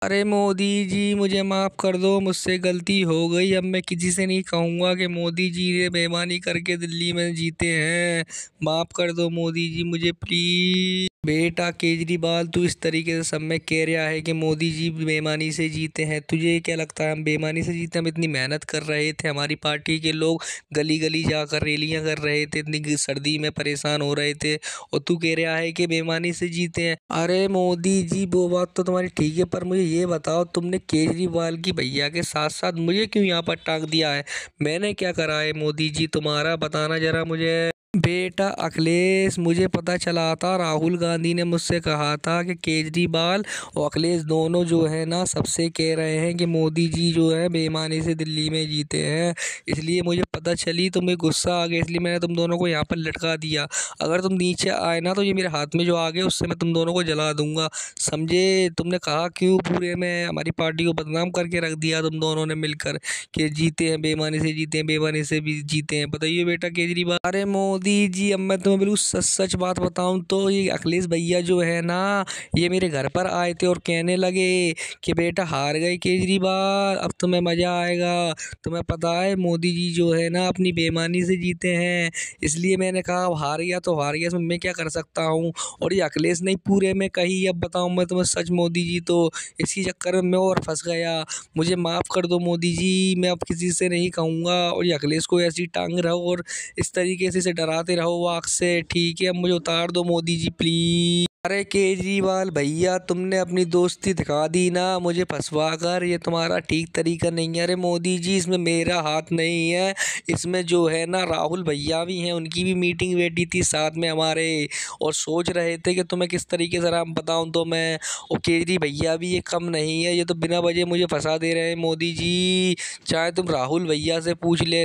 अरे मोदी जी मुझे माफ़ कर दो, मुझसे गलती हो गई। अब मैं किसी से नहीं कहूँगा कि मोदी जी ने बेईमानी करके दिल्ली में जीते हैं। माफ़ कर दो मोदी जी मुझे प्लीज़। बेटा केजरीवाल, तू इस तरीके से सब में कह रहा है कि मोदी जी बेईमानी से जीते हैं। तुझे क्या लगता है हम बेईमानी से जीते? हम इतनी मेहनत कर रहे थे, हमारी पार्टी के लोग गली गली जाकर रैलियां कर रहे थे, इतनी सर्दी में परेशान हो रहे थे, और तू कह रहा है कि बेईमानी से जीते हैं। अरे मोदी जी वो बात तो तुम्हारी ठीक है, पर मुझे ये बताओ तुमने केजरीवाल की भैया के साथ साथ मुझे क्यों यहाँ पर टांग दिया है? मैंने क्या करा है मोदी जी तुम्हारा, बताना जरा मुझे। बेटा अखिलेश, मुझे पता चला था, राहुल गांधी ने मुझसे कहा था कि केजरीवाल और अखिलेश दोनों जो है ना सबसे कह रहे हैं कि मोदी जी जो है बेईमानी से दिल्ली में जीते हैं। इसलिए मुझे पता चली, तुम्हें गुस्सा आ गया, इसलिए मैंने तुम दोनों को यहाँ पर लटका दिया। अगर तुम नीचे आए ना तो ये मेरे हाथ में जो आ गए उससे मैं तुम दोनों को जला दूंगा, समझे? तुमने कहा क्यों पूरे में हमारी पार्टी को बदनाम करके रख दिया तुम दोनों ने मिलकर कि जीते हैं बेईमानी से, जीते हैं बेईमानी से भी जीते हैं। बताइए बेटा केजरीवाल। अरे मोदी जी अब मैं तुम्हें बिल्कुल सच सच बात बताऊं तो ये अखिलेश भैया जो है ना, ये मेरे घर पर आए थे और कहने लगे कि बेटा हार गए केजरीवाल, अब तुम्हें मज़ा आएगा। तुम्हें पता है मोदी जी जो है ना अपनी बेईमानी से जीते हैं, इसलिए मैंने कहा अब हार गया तो हार गया, इसमें मैं क्या कर सकता हूँ। और ये अखिलेश नहीं पूरे में कही, अब बताऊँ मैं तुम्हें सच मोदी जी, तो इसी चक्कर में मैं और फंस गया। मुझे माफ़ कर दो मोदी जी, मैं अब किसी से नहीं कहूँगा। और ये अखिलेश को ऐसी टांग रहो और इस तरीके से इसे डराते रहो आग से, ठीक है? अब मुझे उतार दो मोदी जी प्लीज़। अरे केजरीवाल भैया, तुमने अपनी दोस्ती दिखा दी ना मुझे फंसवा कर, ये तुम्हारा ठीक तरीका नहीं है। अरे मोदी जी इसमें मेरा हाथ नहीं है, इसमें जो है ना राहुल भैया भी हैं, उनकी भी मीटिंग बैठी थी साथ में हमारे, और सोच रहे थे कि तुम्हें किस तरीके से राम बताऊं तो मैं। और केजरी भैया भी ये कम नहीं है, ये तो बिना वजह मुझे फंसा दे रहे हैं मोदी जी। चाहे तुम राहुल भैया से पूछ ले।